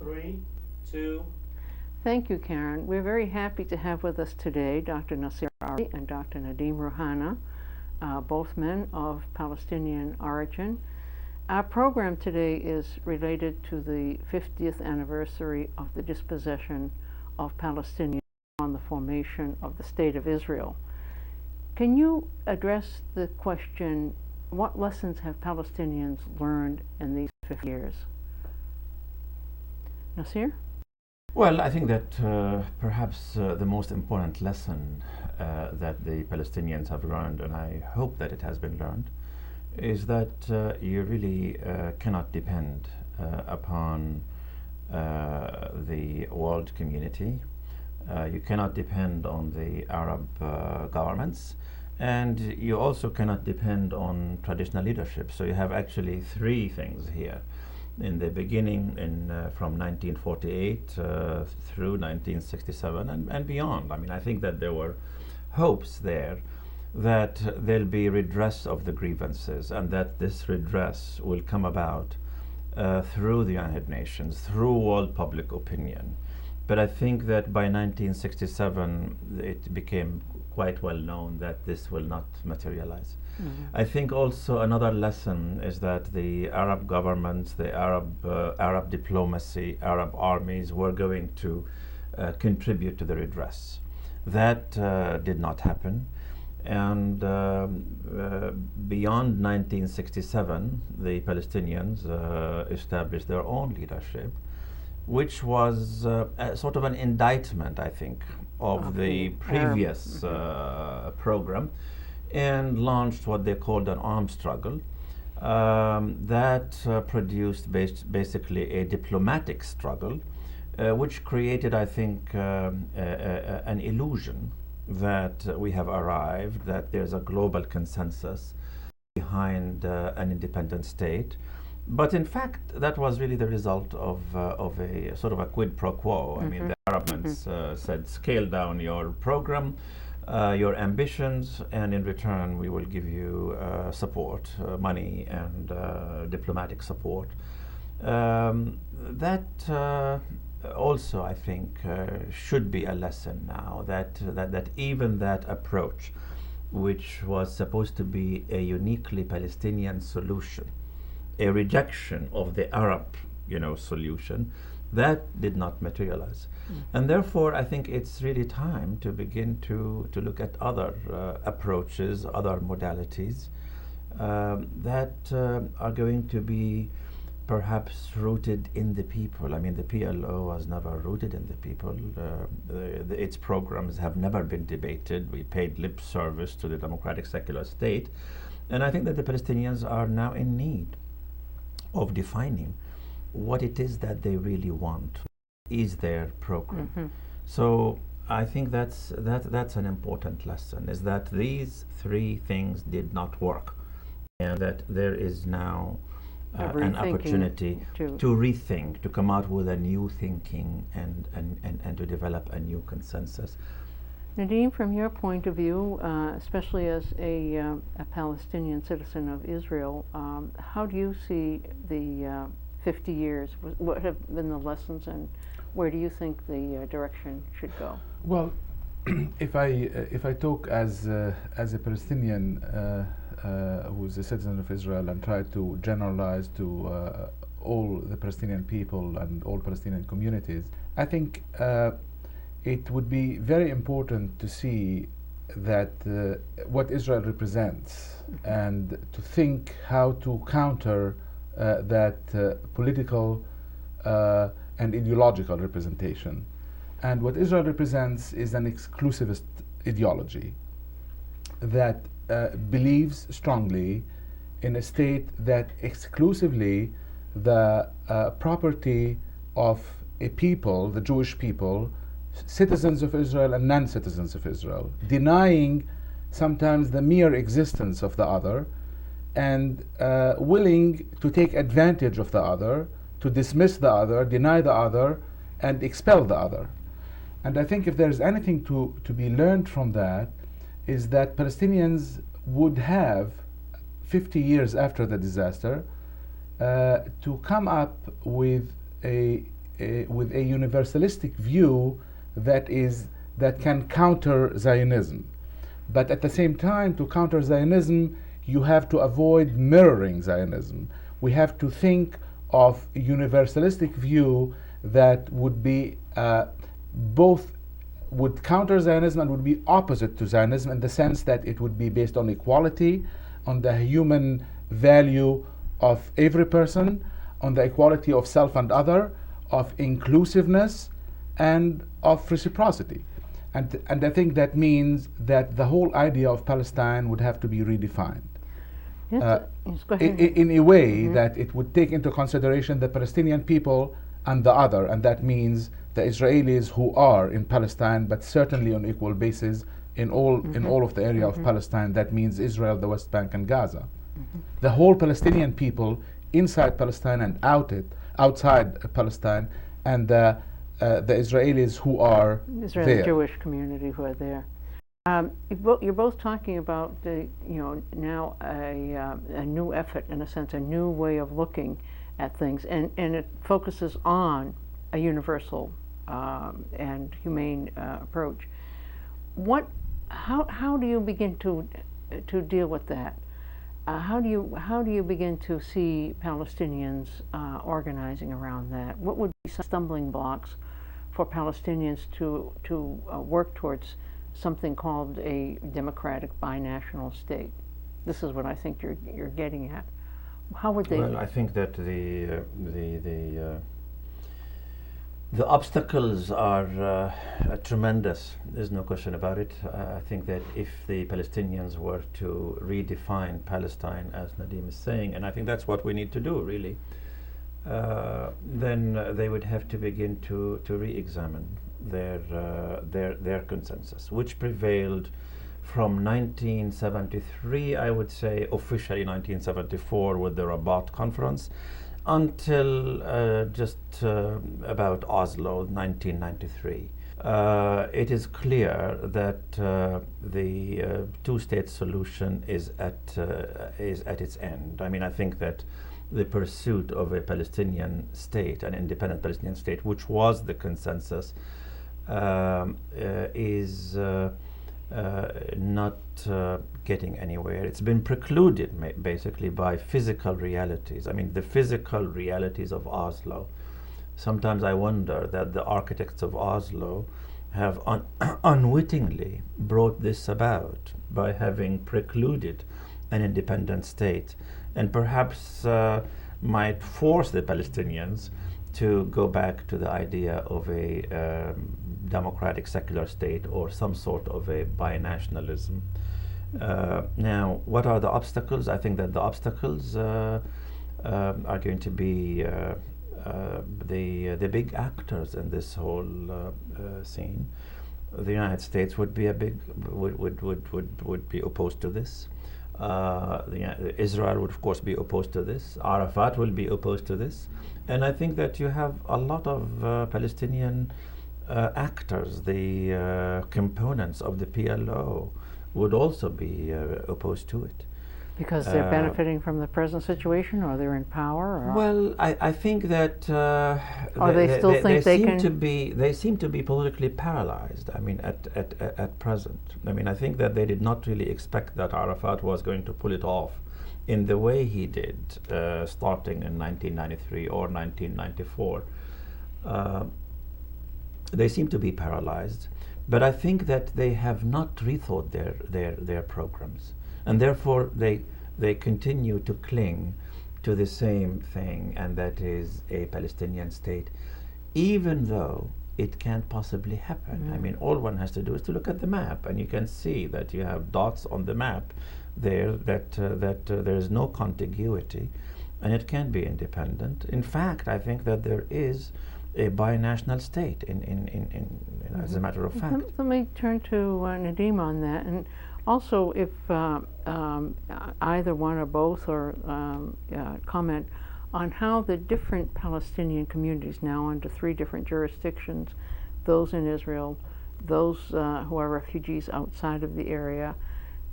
3, 2. Thank you, Karen. We're very happy to have with us today Dr. Naseer and Dr. Nadim Rouhana, both men of Palestinian origin. Our program today is related to the 50th anniversary of the dispossession of Palestinians on the formation of the State of Israel. Can you address the question, what lessons have Palestinians learned in these 50 years? Naseer? Well, I think that perhaps the most important lesson that the Palestinians have learned, and I hope that it has been learned, is that you really cannot depend upon the world community. You cannot depend on the Arab governments, and you also cannot depend on traditional leadership. So you have actually three things here. In the beginning, from 1948 through 1967 and beyond. I mean, I think that there were hopes there that there'll be redress of the grievances, and that this redress will come about through the United Nations, through world public opinion. But I think that by 1967, it became quite well known that this will not materialize. Mm-hmm. I think also another lesson is that the Arab governments, the Arab diplomacy, Arab armies were going to contribute to the redress. That did not happen. And beyond 1967, the Palestinians established their own leadership, which was sort of an indictment, I think, of the previous program, and launched what they called an armed struggle that produced basically a diplomatic struggle, which created, I think, an illusion that we have arrived, that there's a global consensus behind an independent state. But in fact, that was really the result of a sort of a quid pro quo. Mm-hmm. I mean, the Arabs said, scale down your program, your ambitions, and in return we will give you support, money and diplomatic support. That also, I think, should be a lesson now, that even that approach, which was supposed to be a uniquely Palestinian solution, a rejection of the Arab, solution, that did not materialize. And therefore, I think it's really time to begin to look at other approaches, other modalities that are going to be perhaps rooted in the people. I mean, the PLO was never rooted in the people. Its programs have never been debated. We paid lip service to the democratic secular state. And I think that the Palestinians are now in need of defining what it is that they really want, is their program. Mm-hmm. So I think that's an important lesson, is that these three things did not work, and that there is now an opportunity to rethink, to come out with a new thinking and to develop a new consensus. Nadim, from your point of view, especially as a Palestinian citizen of Israel, how do you see the 50 years? What have been the lessons, and where do you think the direction should go? Well, if I talk as a Palestinian who's a citizen of Israel and try to generalize to all the Palestinian people and all Palestinian communities, I think it would be very important to see that what Israel represents, and to think how to counter that political and ideological representation. And what Israel represents is an exclusivist ideology that believes strongly in a state that exclusively the property of a people, the Jewish people, citizens of Israel and non-citizens of Israel, denying sometimes the mere existence of the other, and willing to take advantage of the other, to dismiss the other, deny the other, and expel the other. And I think if there's anything to be learned from that, is that Palestinians would have, 50 years after the disaster, to come up with a with a universalistic view that can counter Zionism. But at the same time, to counter Zionism, you have to avoid mirroring Zionism. We have to think of a universalistic view that would be both would counter Zionism and would be opposite to Zionism, in the sense that it would be based on equality, on the human value of every person, on the equality of self and other, of inclusiveness, and of reciprocity. And I think that means that the whole idea of Palestine would have to be redefined. Yes, go ahead. In a way that it would take into consideration the Palestinian people and the other, and that means the Israelis who are in Palestine, but certainly on equal basis in all of the area of Palestine. That means Israel, the West Bank, and Gaza. The whole Palestinian people inside Palestine and outside Palestine, and the Israelis who are Israeli there. Jewish community who are there. You're both talking about now a new effort, in a sense, a new way of looking at things, and it focuses on a universal and humane approach. How do you begin to deal with that? How do you begin to see Palestinians organizing around that? What would be some stumbling blocks for Palestinians to work towards something called a democratic binational state? This is what I think you're getting at. How would they? Well, I think that the obstacles are tremendous. There's no question about it. I think that if the Palestinians were to redefine Palestine, as Nadim is saying, and I think that's what we need to do, really, then they would have to begin to re-examine their consensus, which prevailed from 1973, I would say, officially 1974 with the Rabat Conference, until just about Oslo, 1993. It is clear that the two-state solution is at its end. I mean, I think that the pursuit of a Palestinian state, an independent Palestinian state, which was the consensus, is not getting anywhere. It's been precluded basically by physical realities. I mean, the physical realities of Oslo. Sometimes I wonder that the architects of Oslo have unwittingly brought this about by having precluded an independent state, and perhaps might force the Palestinians to go back to the idea of a democratic secular state or some sort of a binationalism. Now, what are the obstacles? I think that the obstacles are going to be the big actors in this whole scene. The United States would be would be opposed to this. Israel would, of course, be opposed to this. Arafat will be opposed to this. And I think that you have a lot of Palestinian actors, the components of the PLO, would also be opposed to it. Because they're benefiting from the present situation, or they're in power? Or well, I think that they seem to be politically paralyzed. I mean, at present. I mean, I think that they did not really expect that Arafat was going to pull it off in the way he did, starting in 1993 or 1994. They seem to be paralyzed, but I think that they have not rethought their programs, and therefore they continue to cling to the same thing, and that is a Palestinian state, even though it can't possibly happen. I mean, all one has to do is to look at the map, and you can see that you have dots on the map there that there is no contiguity, and it can be independent. In fact, I think that there is a binational state as a matter of fact. Let me turn to Nadim on that, and also if either one or both or comment on how the different Palestinian communities now under 3 different jurisdictions, those in Israel, those who are refugees outside of the area,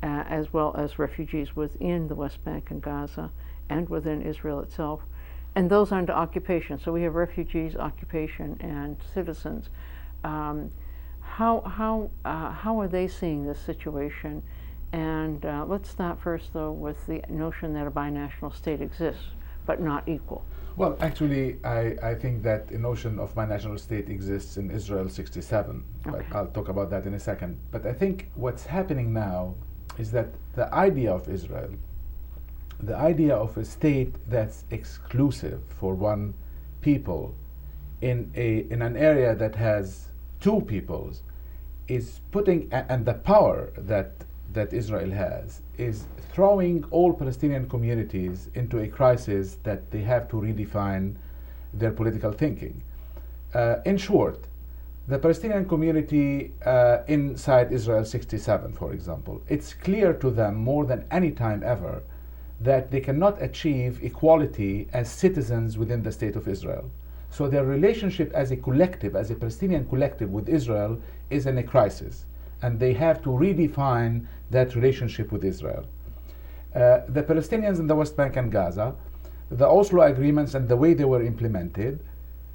as well as refugees within the West Bank and Gaza and within Israel itself, and those under occupation. So we have refugees, occupation, and citizens. How are they seeing this situation? And let's start first, though, with the notion that a binational state exists, but not equal. Well, actually, I think that the notion of binational state exists in Israel 67. Okay. But I'll talk about that in a second. But I think what's happening now is that the idea of Israel, the idea of a state that's exclusive for one people in an area that has two peoples, is putting, and the power that Israel has is throwing all Palestinian communities into a crisis that they have to redefine their political thinking. In short, the Palestinian community inside Israel 67, for example, it's clear to them more than any time ever that they cannot achieve equality as citizens within the state of Israel. So their relationship as a collective, as a Palestinian collective with Israel, is in a crisis, and they have to redefine that relationship with Israel. The Palestinians in the West Bank and Gaza, the Oslo agreements and the way they were implemented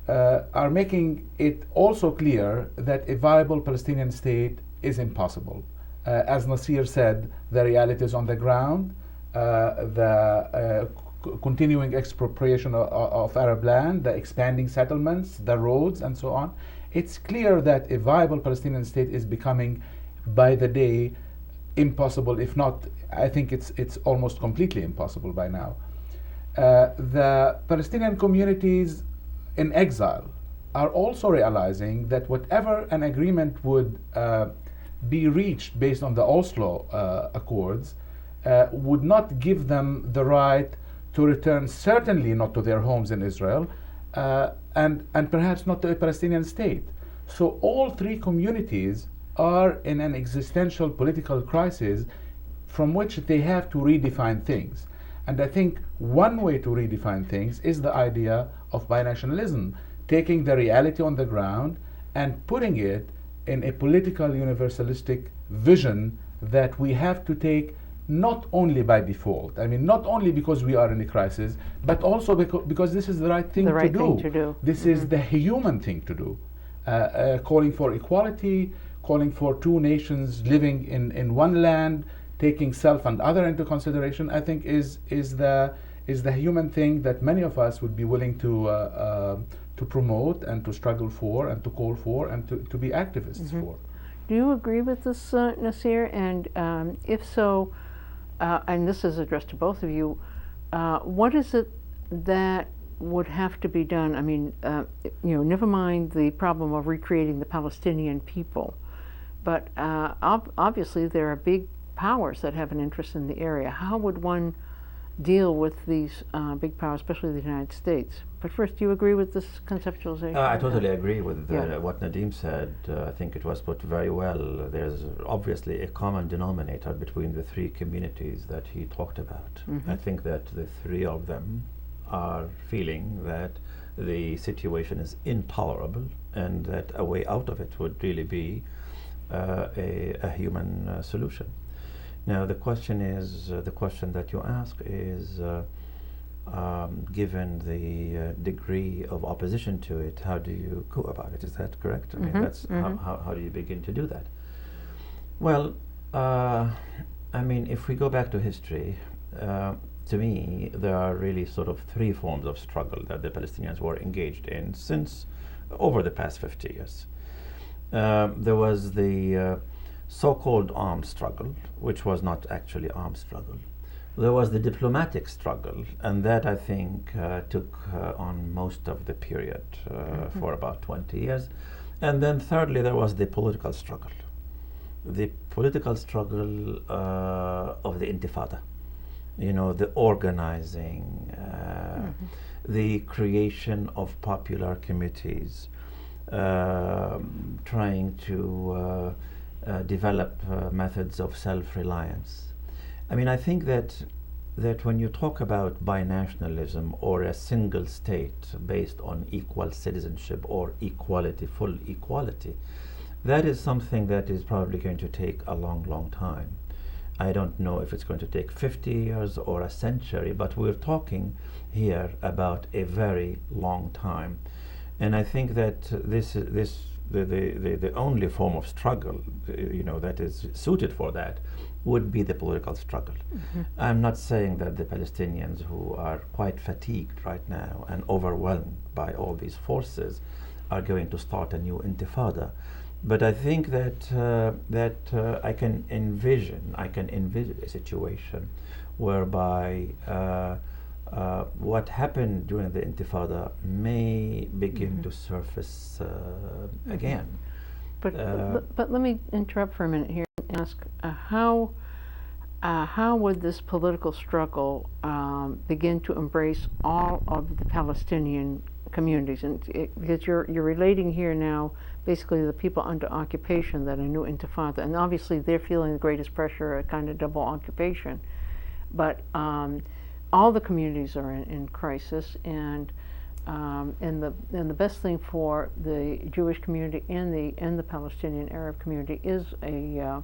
are making it also clear that a viable Palestinian state is impossible. As Naseer said, the reality is on the ground. The continuing expropriation of Arab land, the expanding settlements, the roads, and so on. It's clear that a viable Palestinian state is becoming, by the day, impossible. If not, I think it's almost completely impossible by now. The Palestinian communities in exile are also realizing that whatever an agreement would be reached based on the Oslo Accords would not give them the right to return, certainly not to their homes in Israel, and perhaps not to a Palestinian state. So all three communities are in an existential political crisis from which they have to redefine things. And I think one way to redefine things is the idea of binationalism, taking the reality on the ground and putting it in a political universalistic vision that we have to take not only by default, I mean, not only because we are in a crisis, but also because this is the right thing to do. This is the human thing to do. Calling for equality, calling for two nations living in one land, taking self and other into consideration, I think is the human thing that many of us would be willing to promote and to struggle for and to call for and to be activists for. Do you agree with this, Naseer? And if so, and this is addressed to both of you, what is it that would have to be done? I mean, never mind the problem of recreating the Palestinian people, but obviously there are big powers that have an interest in the area. How would one deal with these big powers, especially the United States? But first, do you agree with this conceptualization? I totally agree with what Nadim said. I think it was put very well. There's obviously a common denominator between the three communities that he talked about. I think that the three of them are feeling that the situation is intolerable and that a way out of it would really be a human solution. Now the question is, the question that you ask is, given the degree of opposition to it, how do you go about it? Is that correct? I mean, that's how do you begin to do that? Well, I mean, if we go back to history, to me, there are really sort of three forms of struggle that the Palestinians were engaged in since over the past 50 years. There was the so-called armed struggle, which was not actually armed struggle. There was the diplomatic struggle, and that I think took on most of the period for about 20 years. And then thirdly, there was the political struggle. The political struggle of the Intifada. The organizing, the creation of popular committees, trying to develop methods of self-reliance. I mean, I think that when you talk about binationalism or a single state based on equal citizenship or equality, full equality, that is something that is probably going to take a long, long time. I don't know if it's going to take 50 years or a century, but we're talking here about a very long time. And I think that the only form of struggle, that is suited for that would be the political struggle. Mm-hmm. I'm not saying that the Palestinians, who are quite fatigued right now and overwhelmed by all these forces, are going to start a new intifada. But I think that I can envision a situation whereby what happened during the Intifada may begin to surface again. But let me interrupt for a minute here and ask how would this political struggle begin to embrace all of the Palestinian communities? And because you're relating here now basically the people under occupation, that a new Intifada, and obviously they're feeling the greatest pressure, a kind of double occupation. But all the communities are in crisis, and the best thing for the Jewish community and the Palestinian Arab community is a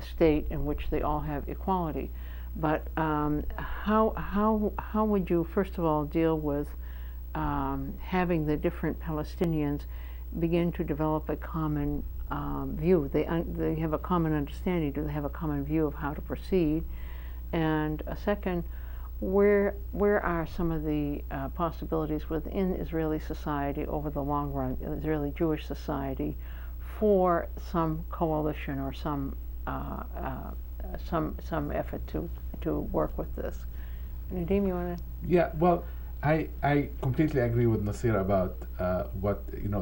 state in which they all have equality. But how would you first of all deal with having the different Palestinians begin to develop a common view? They have a common understanding. Do they have a common view of how to proceed? And a second, where are some of the possibilities within Israeli society over the long run, Israeli Jewish society, for some coalition or some effort to work with this? Nadeem, you want to? Yeah, well, I completely agree with Naseer about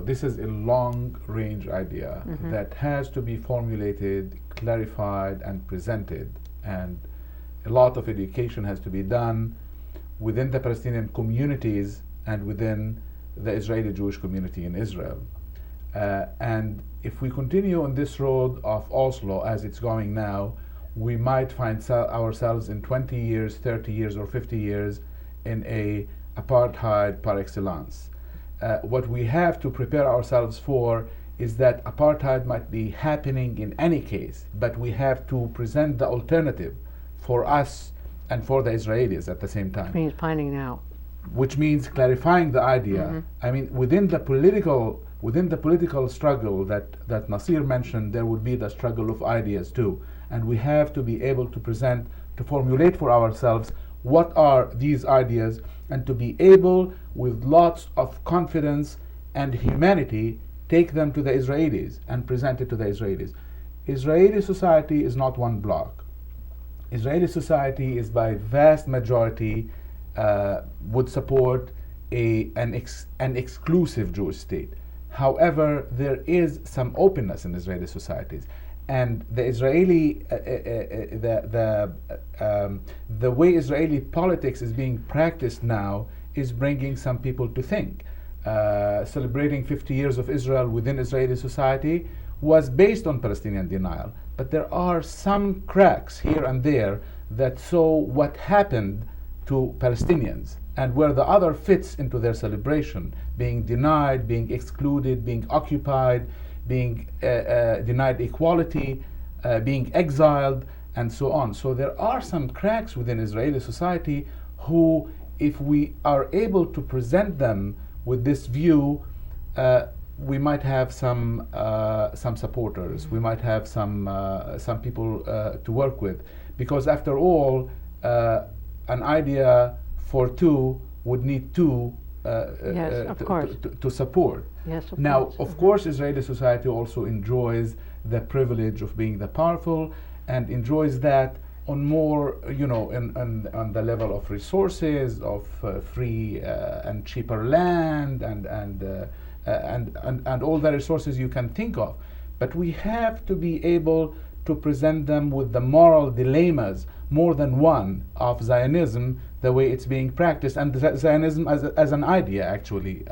this is a long-range idea that has to be formulated, clarified, and presented, and a lot of education has to be done within the Palestinian communities and within the Israeli Jewish community in Israel. And if we continue on this road of Oslo as it's going now, we might find ourselves in 20 years, 30 years, or 50 years in a apartheid par excellence. What we have to prepare ourselves for is that apartheid might be happening in any case, but we have to present the alternative for us and for the Israelis at the same time. Which means planning now. Which means clarifying the idea. I mean, within the political struggle that Naseer mentioned, there would be the struggle of ideas too. And we have to be able to present, to formulate for ourselves what are these ideas, and to be able, with lots of confidence and humanity, take them to the Israelis and present it to the Israelis. Israeli society is not one bloc. Israeli society is by vast majority would support an exclusive Jewish state. However, there is some openness in Israeli societies, and the Israeli the way Israeli politics is being practiced now is bringing some people to think. Celebrating 50 years of Israel within Israeli society was based on Palestinian denial, but there are some cracks here and there that show what happened to Palestinians and where the other fits into their celebration, being denied, being excluded, being occupied, being denied equality, being exiled, and so on. So there are some cracks within Israeli society who, if we are able to present them with this view, we might have some supporters. We might have some people to work with, because after all, an idea for two would need two to support. Yes, of now, course. of course, Israeli society also enjoys the privilege of being the powerful, and enjoys that on more, on the level of resources, of free and cheaper land, and all the resources you can think of. But we have to be able to present them with the moral dilemmas, more than one, of Zionism, the way it's being practiced, and Zionism as an idea, actually,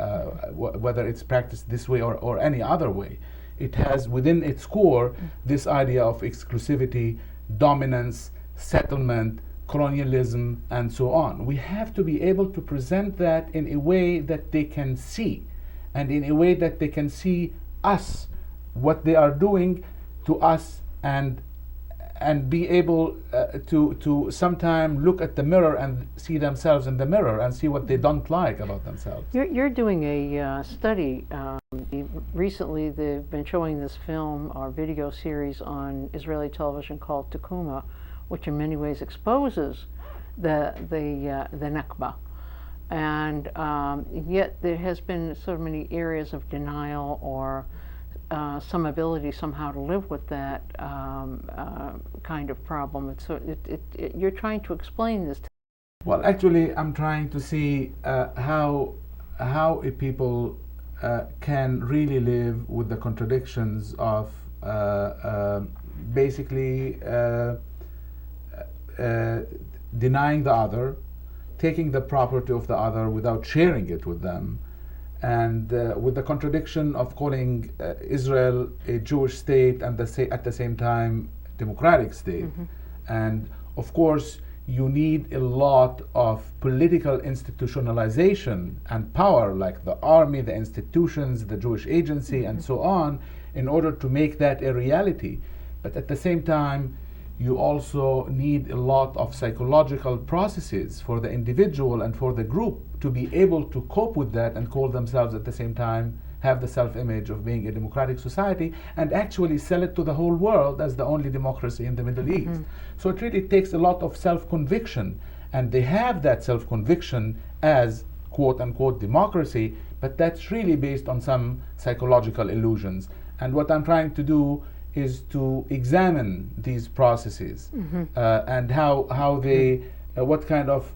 whether it's practiced this way or any other way. It has within its core this idea of exclusivity, dominance, settlement, colonialism, and so on. We have to be able to present that in a way that they can see, and in a way that they can see us, what they are doing to us, and and be able to sometime look at the mirror and see themselves in the mirror and see what they don't like about themselves. You're doing a study. Recently, they've been showing this film or video series on Israeli television called Takuma, which in many ways exposes the Nakba. And yet there has been so many areas of denial or some ability somehow to live with that kind of problem. You're trying to explain this. Well, actually, I'm trying to see how people can really live with the contradictions of basically denying the other, taking the property of the other without sharing it with them, and with the contradiction of calling Israel a Jewish state and at the same time democratic state. Mm-hmm. And of course, you need a lot of political institutionalization and power, like the army, the institutions, the Jewish agency, mm-hmm. and so on, in order to make that a reality. But at the same time, you also need a lot of psychological processes for the individual and for the group to be able to cope with that and call themselves at the same time, have the self-image of being a democratic society, and actually sell it to the whole world as the only democracy in the Middle mm-hmm. East. So it really takes a lot of self-conviction, and they have that self-conviction as quote-unquote democracy, but that's really based on some psychological illusions. And what I'm trying to do is to examine these processes mm-hmm. And how they, what kind of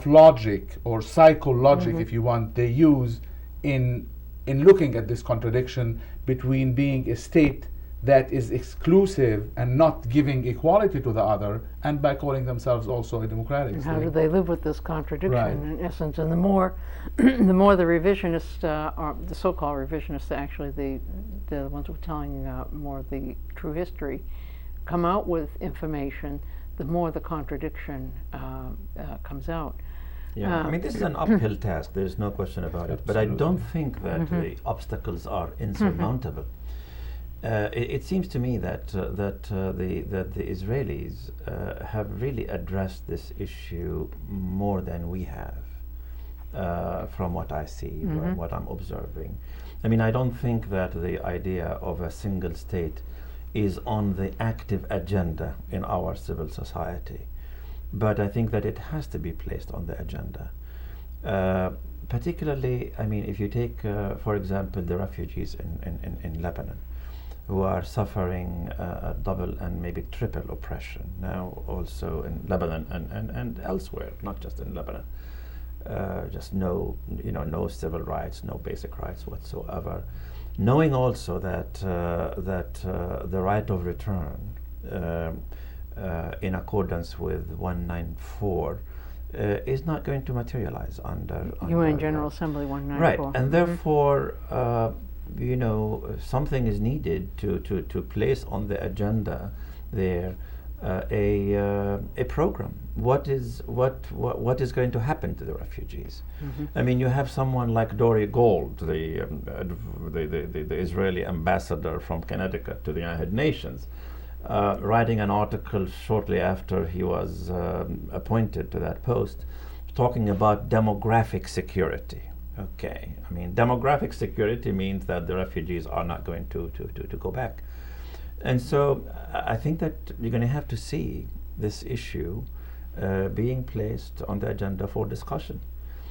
logic or psychologic, mm-hmm. if you want, they use in looking at this contradiction between being a state that is exclusive and not giving equality to the other, and by calling themselves also a democratic and state. How do they live with this contradiction, right. in essence? And the more the more the revisionists, or the so-called revisionists, actually the ones who are telling more of the true history, come out with information, the more the contradiction comes out. Yeah, I mean, this is an uphill task, there's no question about it, but I don't think that mm-hmm. the obstacles are insurmountable. It seems to me that the Israelis have really addressed this issue more than we have, from what I see, mm-hmm. what I'm observing. I mean, I don't think that the idea of a single state is on the active agenda in our civil society, but I think that it has to be placed on the agenda. Particularly, I mean, if you take, for example, the refugees in Lebanon, who are suffering a double and maybe triple oppression now, also in Lebanon and elsewhere, not just in Lebanon. Just no civil rights, no basic rights whatsoever. Knowing also that the right of return, in accordance with 194, is not going to materialize under UN General Assembly 194. Right, and therefore, something is needed to place on the agenda there a program. What is going to happen to the refugees? Mm-hmm. I mean, you have someone like Dori Gold, the Israeli ambassador from Connecticut to the United Nations, writing an article shortly after he was appointed to that post, talking about demographic security. Okay, I mean, demographic security means that the refugees are not going to go back. And so I think that you're going to have to see this issue being placed on the agenda for discussion.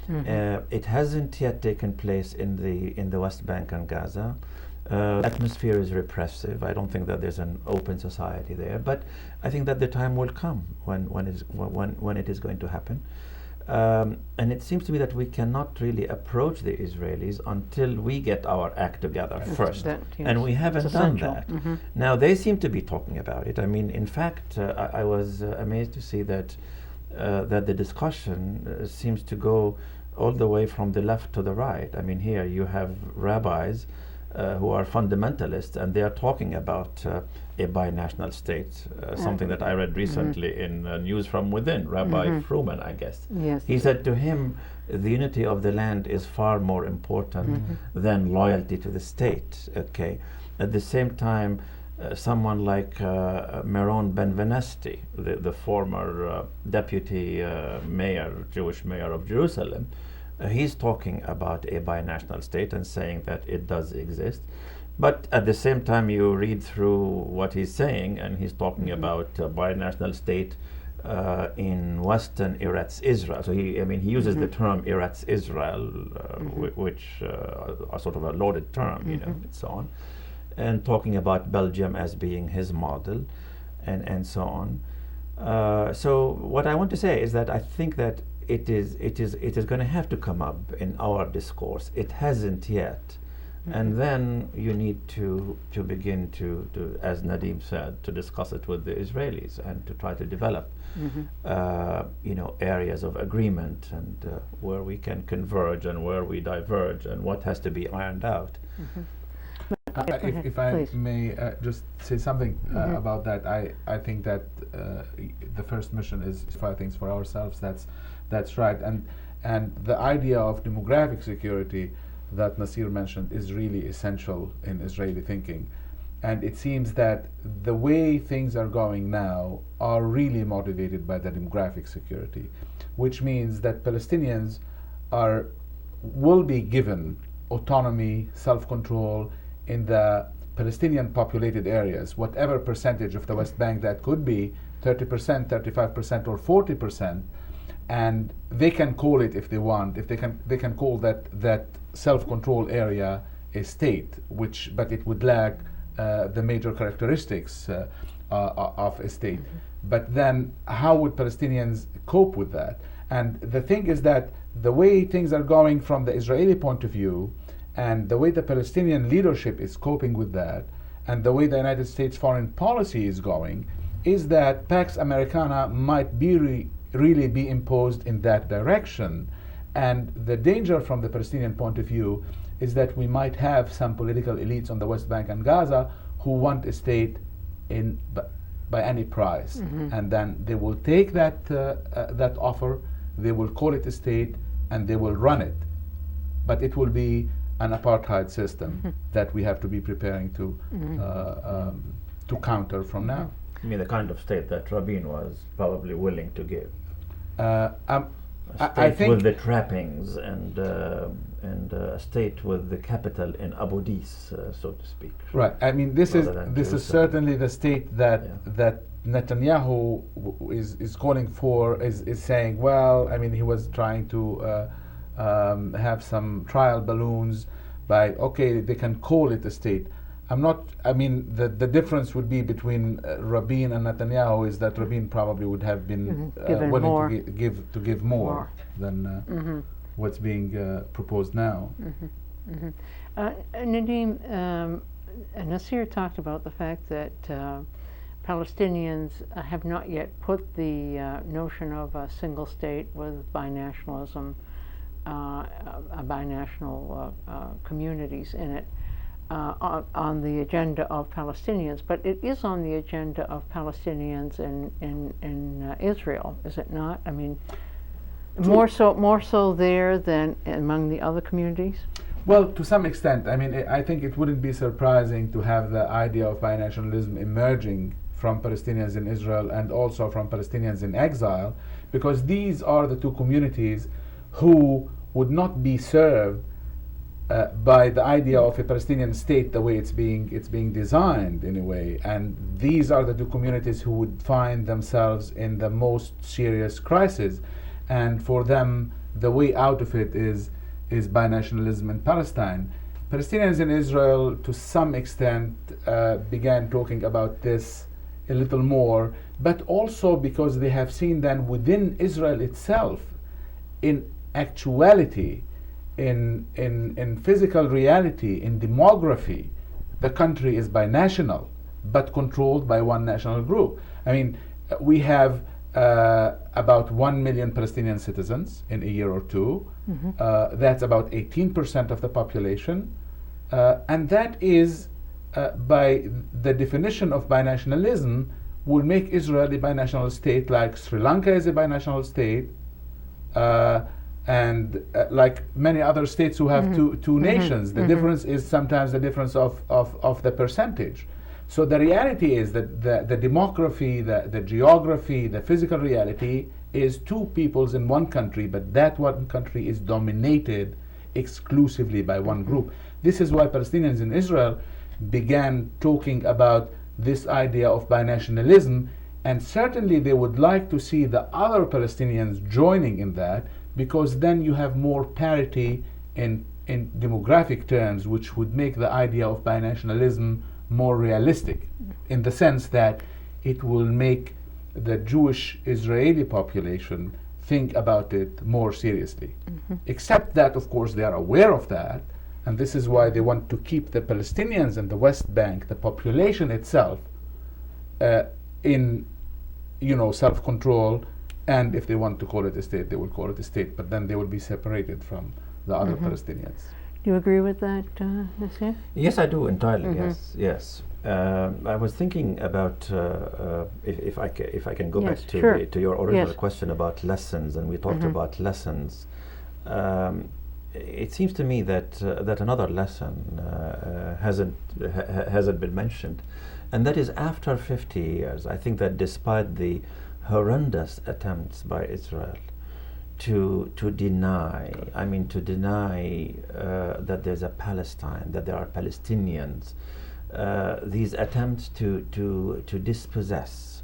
Mm-hmm. It hasn't yet taken place in the West Bank and Gaza. The atmosphere is repressive. I don't think that there's an open society there, but I think that the time will come when it is going to happen. And it seems to me that we cannot really approach the Israelis until we get our act together first. Yes. And we haven't done that. Mm-hmm. Now, they seem to be talking about it. I mean, in fact, I was amazed to see that the discussion seems to go all the way from the left to the right. I mean, here you have rabbis who are fundamentalists, and they are talking about a binational state, something that I read recently mm-hmm. in News from Within, Rabbi mm-hmm. Fruman, I guess. Yes. He said to him, the unity of the land is far more important mm-hmm. than loyalty to the state. Okay. At the same time, someone like Meron Benvenesti, the former deputy mayor, Jewish mayor of Jerusalem, he's talking about a binational state and saying that it does exist. But at the same time, you read through what he's saying, and he's talking about a binational state in Western Eretz Israel. So he uses the term Eretz Israel, which are sort of a loaded term, you know, and so on, and talking about Belgium as being his model, and so on. So what I want to say is that I think that it is going to have to come up in our discourse. It hasn't yet. And then you need to begin to, as Nadim said, to discuss it with the Israelis and to try to develop, areas of agreement and where we can converge and where we diverge and what has to be ironed out. If I please. may just say something about that, I think that the first mission is fight things for ourselves. That's right, and the idea of demographic security that Naseer mentioned is really essential in Israeli thinking. And it seems that the way things are going now are really motivated by the demographic security, which means that Palestinians will be given autonomy, self-control in the Palestinian populated areas, whatever percentage of the West Bank that could be, 30%, 35%, or 40%, and they can call it if they want. If they can call that self-control area a state, but it would lack the major characteristics of a state. But then how would Palestinians cope with that? And the thing is that the way things are going from the Israeli point of view, and the way the Palestinian leadership is coping with that, and the way the United States foreign policy is going, is that Pax Americana might be really be imposed in that direction. And the danger from the Palestinian point of view is that we might have some political elites on the West Bank and Gaza who want a state by any price. And then they will take that offer, they will call it a state, and they will run it. But it will be an apartheid system that we have to be preparing to counter from now. I mean, the kind of state that Rabin was probably willing to give. I think with the trappings and a state with the capital in Abu Dis, so to speak. Right. I mean, this is Jerusalem. certainly the state that Netanyahu is calling for. Is saying, well, I mean, he was trying to have some trial balloons by they can call it a state. I mean, the difference would be between Rabin and Netanyahu is that Rabin probably would have been willing to give more than what's being proposed now. Nadim, Naseer talked about the fact that Palestinians have not yet put the notion of a single state with binationalism, binational communities in it, on the agenda of Palestinians, but it is on the agenda of Palestinians in Israel, is it not? I mean, more so there than among the other communities? Well, to some extent. I mean, I think it wouldn't be surprising to have the idea of binationalism emerging from Palestinians in Israel and also from Palestinians in exile, because these are the two communities who would not be served by the idea of a Palestinian state the way it's being designed in a way, and these are the two communities who would find themselves in the most serious crisis, and for them the way out of it is binationalism in Palestine. Palestinians in Israel to some extent began talking about this a little more, but also because they have seen then within Israel itself, in actuality, in physical reality, in demography, the country is binational, but controlled by one national group. I mean, we have about 1 million Palestinian citizens in a year or two. That's about 18% of the population. And that is, by the definition of binationalism, will make Israel a binational state, like Sri Lanka is a binational state, and like many other states who have two nations. The difference is sometimes the difference of the percentage. So the reality is that the demography, the geography, the physical reality is two peoples in one country, but that one country is dominated exclusively by one group. This is why Palestinians in Israel began talking about this idea of binationalism, and certainly they would like to see the other Palestinians joining in that, because then you have more parity in demographic terms, which would make the idea of binationalism more realistic, in the sense that it will make the Jewish Israeli population think about it more seriously. Except that, of course, they are aware of that, and this is why they want to keep the Palestinians in the West Bank, the population itself, in self-control, and if they want to call it a state, they will call it a state, but then they will be separated from the other Palestinians. Do you agree with that, Naseer? Yes, I do entirely. Yes. I was thinking about if I can go back to your original question about lessons, and we talked about lessons. It seems to me that another lesson hasn't been mentioned, and that is after 50 years. I think that despite the horrendous attempts by Israel to deny that there's a Palestine, that there are Palestinians, these attempts to dispossess,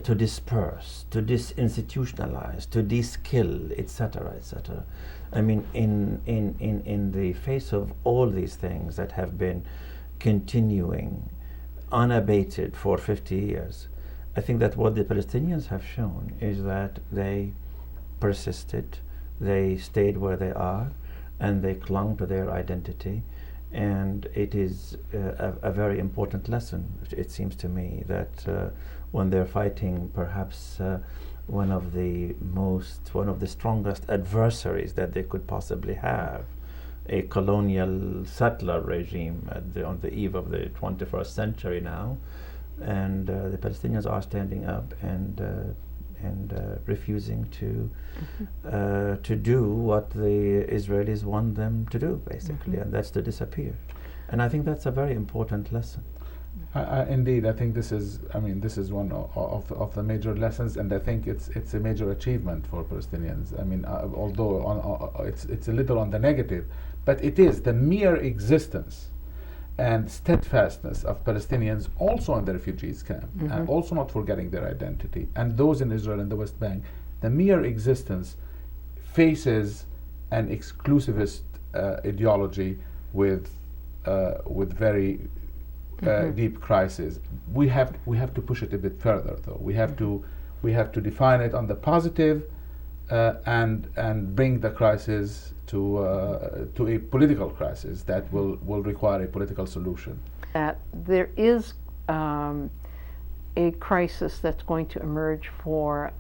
to disperse, to disinstitutionalize, to de-skill, etc., etc. I mean, in the face of all these things that have been continuing unabated for 50 years, I think that what the Palestinians have shown is that they persisted, they stayed where they are, and they clung to their identity. And it is a very important lesson, it seems to me, that when they're fighting perhaps one of the strongest adversaries that they could possibly have, a colonial settler regime on the eve of the 21st century now, and the Palestinians are standing up and refusing to do what the Israelis want them to do, basically, and that's to disappear. And I think that's a very important lesson. Indeed, I think this is one of the major lessons, and I think it's a major achievement for Palestinians. I mean, although it's a little on the negative, but it is the mere existence and steadfastness of Palestinians also in the refugees camp, and also not forgetting their identity, and those in Israel and the West Bank. The mere existence faces an exclusivist ideology with very deep crisis. We have to push it a bit further, though. We have to define it on the positive, and bring the crisis to a political crisis that will require a political solution. There is a crisis that's going to emerge for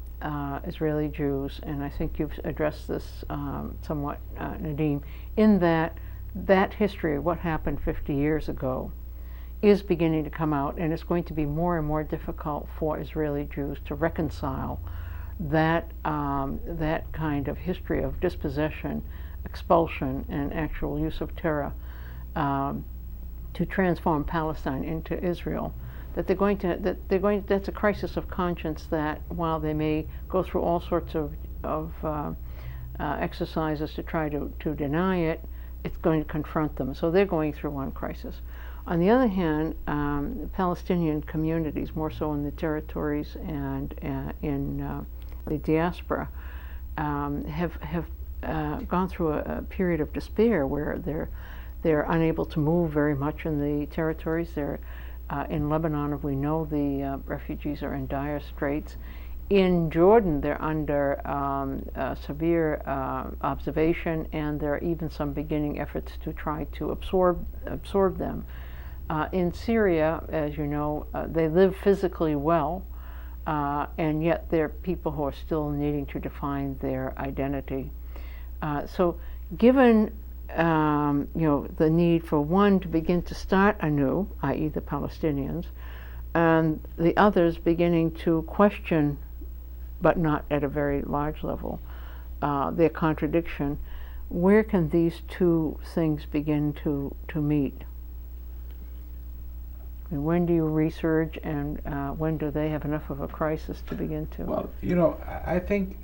Israeli Jews, and I think you've addressed this somewhat, Nadim, in that history of what happened 50 years ago is beginning to come out, and it's going to be more and more difficult for Israeli Jews to reconcile that kind of history of dispossession, expulsion, and actual use of terror to transform Palestine into Israel. That's a crisis of conscience that, while they may go through all sorts of exercises to try to deny it, it's going to confront them. So they're going through one crisis. On the other hand, Palestinian communities, more so in the territories and in the diaspora, have gone through a period of despair where they're unable to move very much in the territories. They're in Lebanon, we know the refugees are in dire straits. In Jordan, they're under severe observation, and there are even some beginning efforts to try to absorb them. In Syria, as you know, they live physically well, and yet they're people who are still needing to define their identity. So given the need for one to begin to start anew, i.e. the Palestinians, and the others beginning to question, but not at a very large level, their contradiction, where can these two things begin to meet? I mean, when do you resurge, and when do they have enough of a crisis to begin to? Well, I think,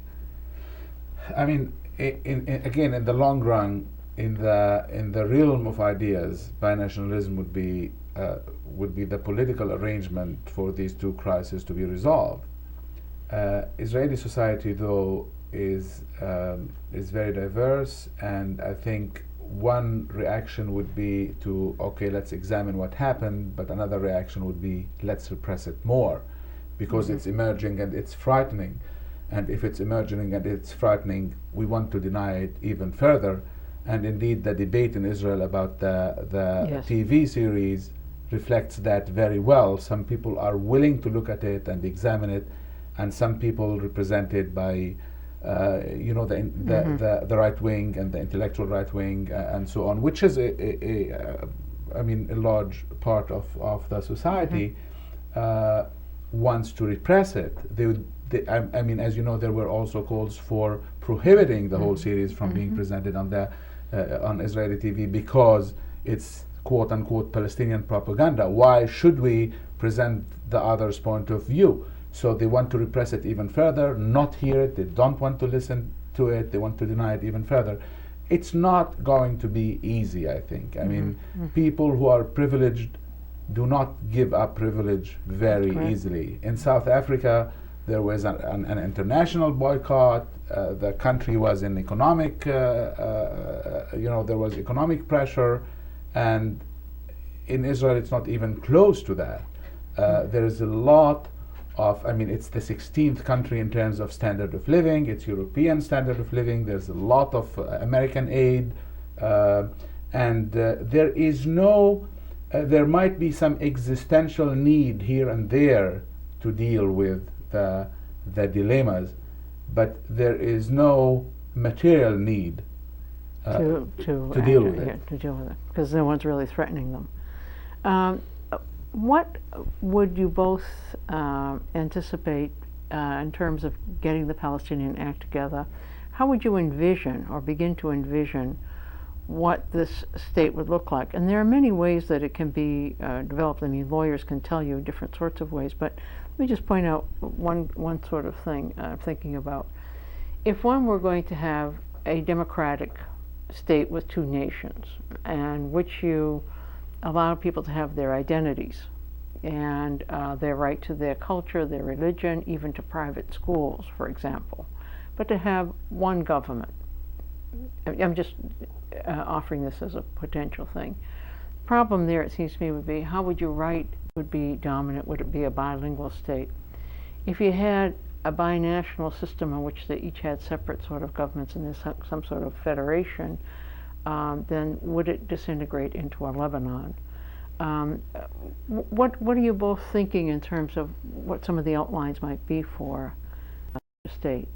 I mean, again, in the long run, in the realm of ideas, binationalism would be the political arrangement for these two crises to be resolved. Israeli society, though, is very diverse, and I think one reaction would be to, okay, let's examine what happened, but another reaction would be, let's repress it more, because it's emerging and it's frightening. And if it's emerging and it's frightening, we want to deny it even further. And indeed, the debate in Israel about the Yes. TV series reflects that very well. Some people are willing to look at it and examine it, and some people represented by the right wing and the intellectual right wing and so on, which is a large part of the society, wants to repress it. I mean, as you know, there were also calls for prohibiting the whole series from being presented on Israeli TV because it's quote unquote Palestinian propaganda. Why should we present the other's point of view? So they want to repress it even further, not hear it, they don't want to listen to it, they want to deny it even further. It's not going to be easy, I think. I mean, people who are privileged do not give up privilege very easily. In South Africa, there was an international boycott. The country was in economic, there was economic pressure, and in Israel, it's not even close to that. There is a lot of, it's the 16th country in terms of standard of living. It's European standard of living. There's a lot of American aid, and there is no. There might be some existential need here and there to deal with the dilemmas, but there is no material need to deal with it. Yeah, to deal with it, because no one's really threatening them. What would you both anticipate in terms of getting the Palestinian Act together? How would you envision or begin to envision what this state would look like? And there are many ways that it can be developed. I mean, lawyers can tell you different sorts of ways, but let me just point out one sort of thing I'm thinking about. If one were going to have a democratic state with two nations, and which you allow people to have their identities and their right to their culture, their religion, even to private schools, for example, but to have one government. I'm just offering this as a potential thing. Problem there, it seems to me, would be how would you write would be dominant? Would it be a bilingual state? If you had a binational system in which they each had separate sort of governments and there's some sort of federation, then would it disintegrate into a Lebanon? What are you both thinking in terms of what some of the outlines might be for the state?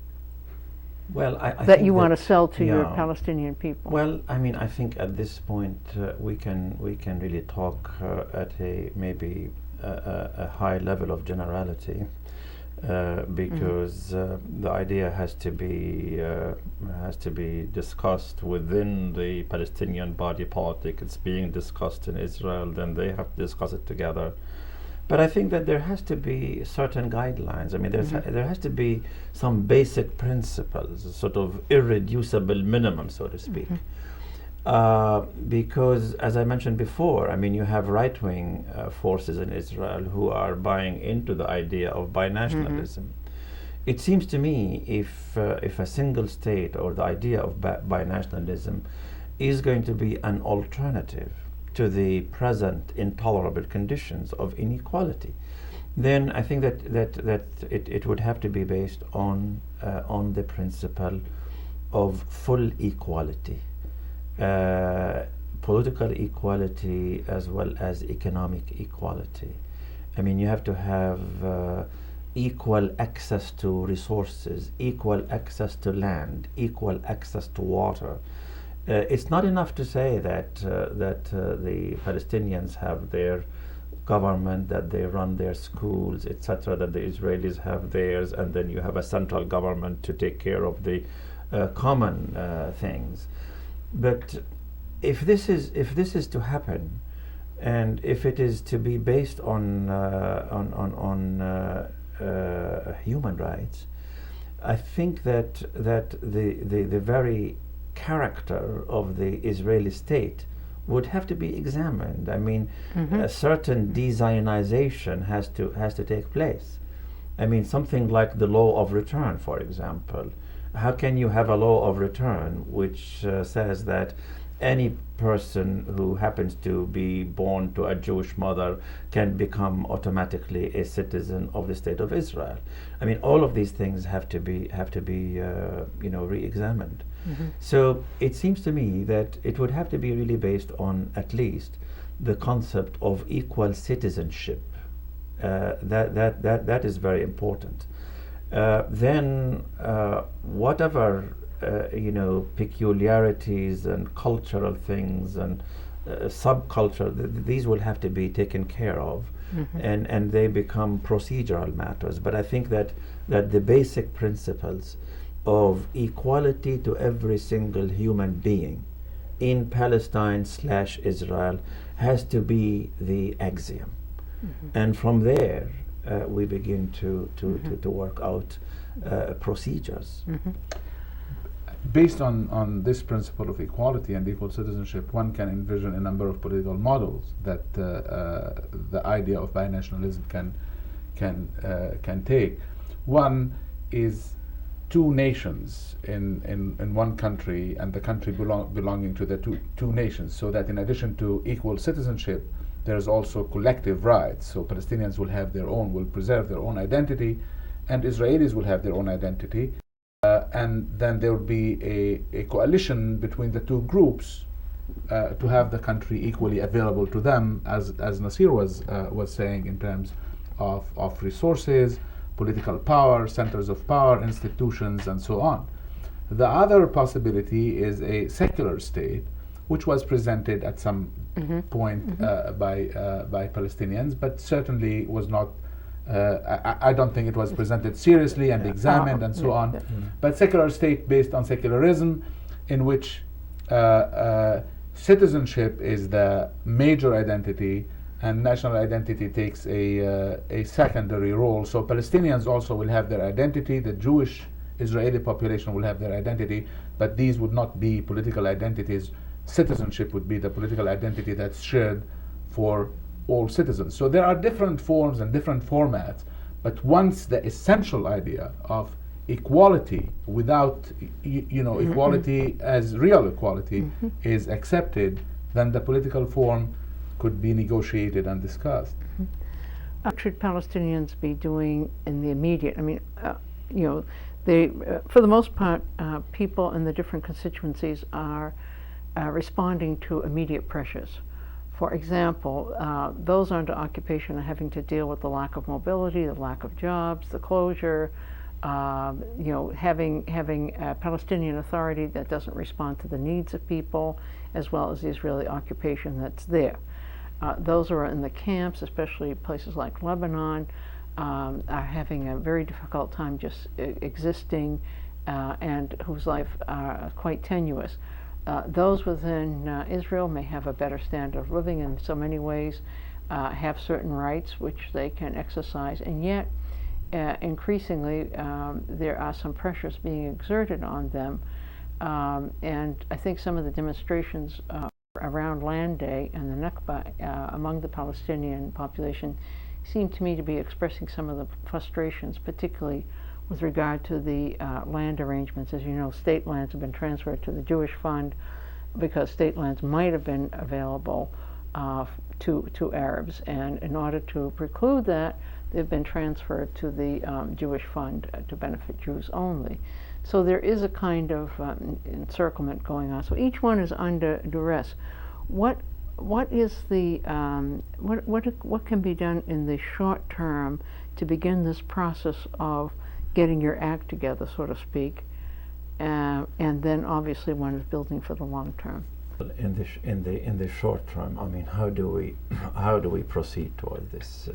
Well, I that think you want to sell to your Palestinian people. Well, I think at this point we can really talk at maybe a high level of generality. Because the idea has to be discussed within the Palestinian body politic. It's being discussed in Israel, then they have to discuss it together. But I think that there has to be certain guidelines. I mean, there has to be some basic principles, a sort of irreducible minimum, so to speak. Because, as I mentioned before, I mean, you have right-wing forces in Israel who are buying into the idea of binationalism. It seems to me if a single state or the idea of binationalism is going to be an alternative to the present intolerable conditions of inequality, then I think that it would have to be based on the principle of full equality. Political equality as well as economic equality. I mean, you have to have equal access to resources, equal access to land, equal access to water. It's not enough to say that the Palestinians have their government, that they run their schools, etc., that the Israelis have theirs, and then you have a central government to take care of the common things. But if this is to happen, And if it is to be based on human rights, I think that the very character of the Israeli state would have to be examined. I mean, a certain de-Zionization has to take place. I mean, something like the law of return, for example. How can you have a law of return which says that any person who happens to be born to a Jewish mother can become automatically a citizen of the state of Israel? I mean, all of these things have to be re-examined. So it seems to me that it would have to be really based on at least the concept of equal citizenship. That is very important. Then whatever peculiarities and cultural things and subculture, these will have to be taken care of, and they become procedural matters. But I think that the basic principles of equality to every single human being in Palestine/Israel has to be the axiom. And from there we begin to work out procedures. Based on this principle of equality and equal citizenship, one can envision a number of political models that the idea of binationalism can take. One is two nations in one country, and the country belonging to the two nations, so that in addition to equal citizenship, there is also collective rights. So Palestinians will preserve their own identity, and Israelis will have their own identity. And then there will be a coalition between the two groups to have the country equally available to them, as Naseer was saying, in terms of resources, political power, centers of power, institutions, and so on. The other possibility is a secular state, which was presented at some point by Palestinians, but certainly was not. I don't think it was presented seriously and examined and so on. But secular state based on secularism, in which citizenship is the major identity and national identity takes a secondary role. So Palestinians also will have their identity, the Jewish Israeli population will have their identity, but these would not be political identities. Citizenship would be the political identity that's shared for all citizens. So there are different forms and different formats, but once the essential idea of equality without equality as real equality is accepted, then the political form could be negotiated and discussed. What should Palestinians be doing in the immediate? I mean, they, for the most part, people in the different constituencies are responding to immediate pressures. For example, those under occupation are having to deal with the lack of mobility, the lack of jobs, the closure, having a Palestinian Authority that doesn't respond to the needs of people, as well as the Israeli occupation that's there. Those who are in the camps, especially places like Lebanon, are having a very difficult time just existing, and whose life are quite tenuous. Those within Israel may have a better standard of living in so many ways, have certain rights which they can exercise, and yet increasingly there are some pressures being exerted on them. And I think some of the demonstrations around Land Day and the Nakba among the Palestinian population seem to me to be expressing some of the frustrations, particularly with regard to the land arrangements. As you know, state lands have been transferred to the Jewish Fund because state lands might have been available to Arabs, and in order to preclude that, they've been transferred to the Jewish Fund to benefit Jews only. So there is a kind of encirclement going on. So each one is under duress. What is the what can be done in the short term to begin this process of getting your act together, so to speak, and then obviously one is building for the long term? In the short term, I mean, how do we proceed toward this?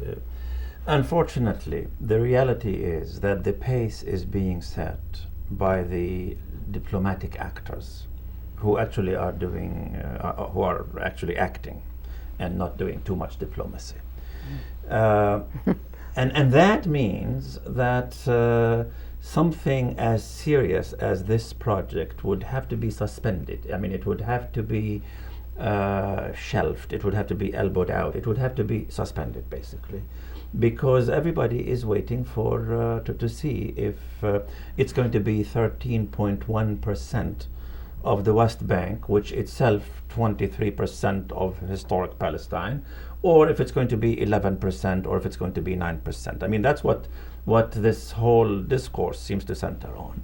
Unfortunately, the reality is that the pace is being set by the diplomatic actors who actually are doing, who are actually acting. and not doing too much diplomacy. And that means that something as serious as this project would have to be suspended. I mean, it would have to be shelved, it would have to be elbowed out, it would have to be suspended, basically, because everybody is waiting for to see if it's going to be 13.1% of the West Bank, which itself 23% of historic Palestine, or if it's going to be 11%, or if it's going to be 9%. I mean, that's what this whole discourse seems to center on.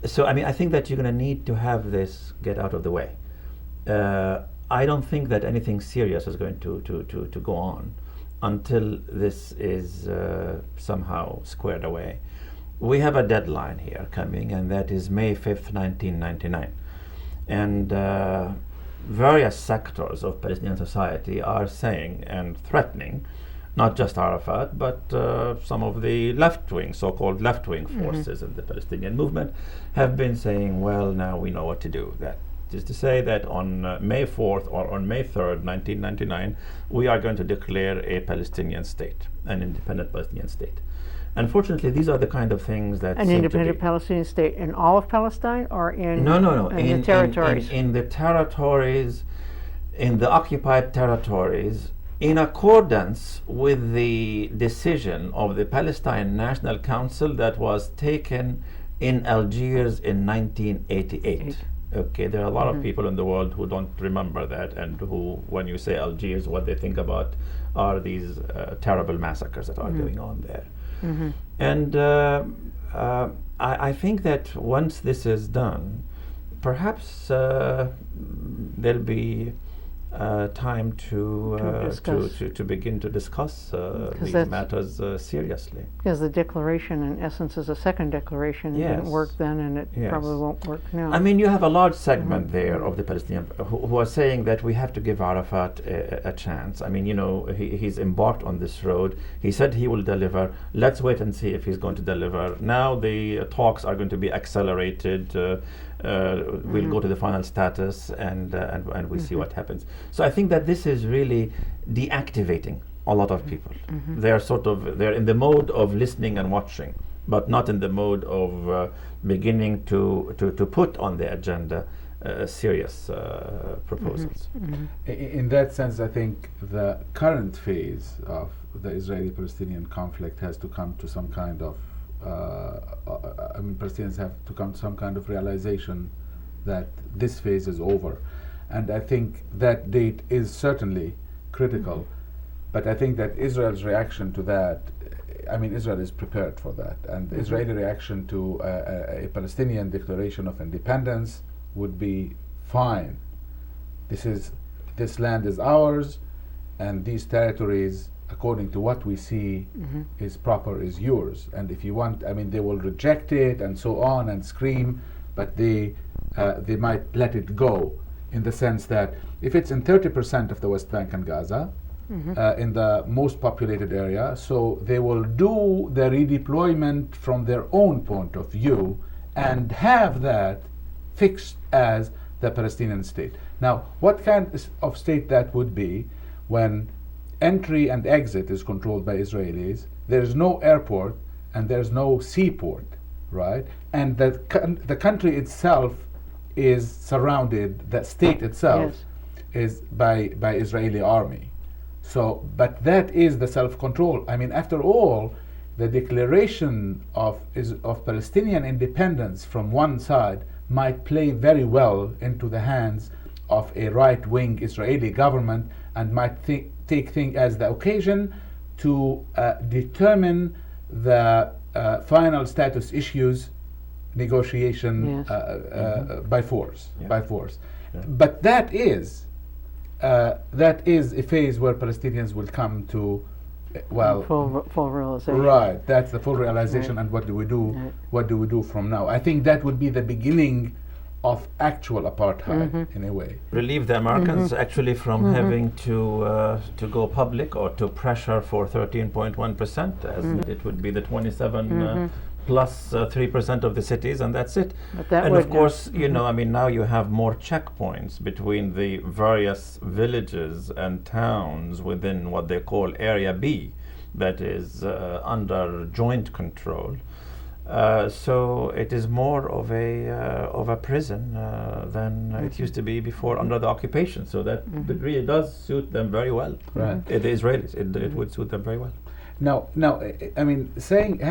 So, I mean, I think that you're going to need to have this get out of the way. I don't think that anything serious is going to go on until this is somehow squared away. We have a deadline here coming, and that is May 5th, 1999. And various sectors of Palestinian society are saying and threatening, not just Arafat, but some of the left-wing, so-called left-wing forces in the Palestinian movement have been saying, well, now we know what to do. That is to say that on May 4th or on May 3rd, 1999, we are going to declare a Palestinian state, an independent Palestinian state. Unfortunately, these are the kind of things that an independent Palestinian state in all of Palestine, or in in the territories? In the territories, in the occupied territories, in accordance with the decision of the Palestine National Council that was taken in Algiers in 1988. Okay, there are a lot of people in the world who don't remember that, and who, when you say Algiers, what they think about are these terrible massacres that are going on there. And I think that once this is done, perhaps there'll be time to begin to discuss these matters seriously. Because the declaration, in essence, is a second declaration. It didn't work then, and it probably won't work now. I mean, you have a large segment there of the Palestinian who are saying that we have to give Arafat a chance. I mean, you know, he's embarked on this road. He said he will deliver. Let's wait and see if he's going to deliver. Now the talks are going to be accelerated. We'll go to the final status, and we'll see what happens. So I think that this is really deactivating a lot of people. They're in the mode of listening and watching, but not in the mode of beginning to put on the agenda serious proposals. In that sense, I think the current phase of the Israeli-Palestinian conflict has to come to some kind of Palestinians have to come to some kind of realization that this phase is over. And I think that date is certainly critical. But I think that Israel's reaction to that, I mean, Israel is prepared for that. And the Israeli reaction to a Palestinian declaration of independence would be fine. This land is ours, and these territories, according to what we see, is yours. And if you want, I mean, they will reject it and so on and scream, but they might let it go, in the sense that if it's in 30% of the West Bank and Gaza, in the most populated area, so they will do the redeployment from their own point of view and have that fixed as the Palestinian state. Now, what kind of state that would be when entry and exit is controlled by Israelis, there's no airport and there's no seaport, right? And the country itself is surrounded, the state itself is by Israeli army. So, but that is the self-control. I mean, after all, the declaration of Palestinian independence from one side might play very well into the hands of a right-wing Israeli government, and might take things as the occasion to determine the final status issues negotiation by force. But that is a phase where Palestinians will come to full realization. Right, that's the full realization. And what do we do? What do we do from now? I think that would be the beginning of actual apartheid, in a way. Relieve the Americans actually from having to go public or to pressure for 13.1%, as it would be the 27 plus 3% of the cities, and that's it. But that And would, of course, you know, I mean, now you have more checkpoints between the various villages and towns within what they call Area B, that is under joint control. So it is more of a prison than it used to be before under the occupation. So that really does suit them very well. Right. The Israelis, it would suit them very well. Now, I mean,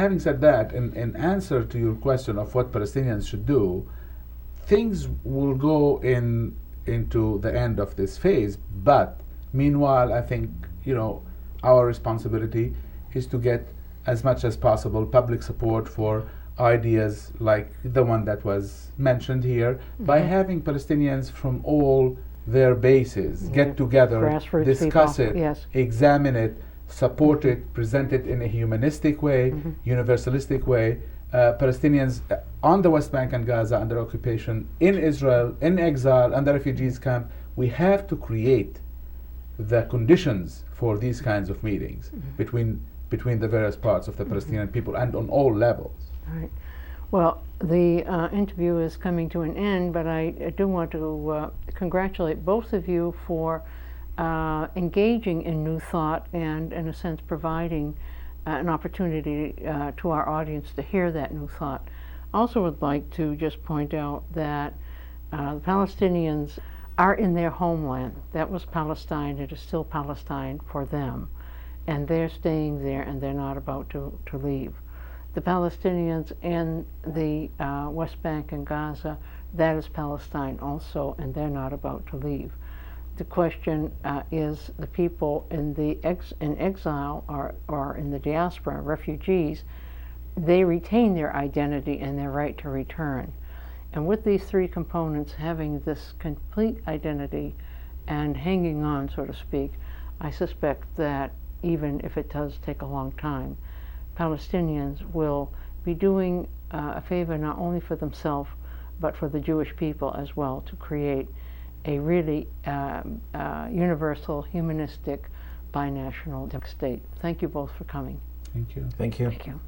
having said that, in answer to your question of what Palestinians should do, things will go into the end of this phase. But meanwhile, I think, you know, our responsibility is to get as much as possible public support for ideas like the one that was mentioned here, by having Palestinians from all their bases get together, grassroots discuss people. it, Yes. examine it, support it, present it in a humanistic way, universalistic way. Palestinians on the West Bank and Gaza under occupation, in Israel, in exile, under refugees camp, we have to create the conditions for these kinds of meetings between the various parts of the Palestinian people and on all levels. All right. Well, the interview is coming to an end, but I do want to congratulate both of you for engaging in new thought and, in a sense, providing an opportunity to our audience to hear that new thought. Also would like to just point out that the Palestinians are in their homeland. That was Palestine. It is still Palestine for them. And they're staying there, and they're not about to leave. The Palestinians in the West Bank and Gaza, that is Palestine also, and they're not about to leave. The question is the people in exile or in the diaspora, refugees, they retain their identity and their right to return. And with these three components, having this complete identity and hanging on, so to speak, I suspect that even if it does take a long time, Palestinians will be doing a favor not only for themselves, but for the Jewish people as well, to create a really universal, humanistic, binational state. Thank you both for coming. Thank you. Thank you. Thank you.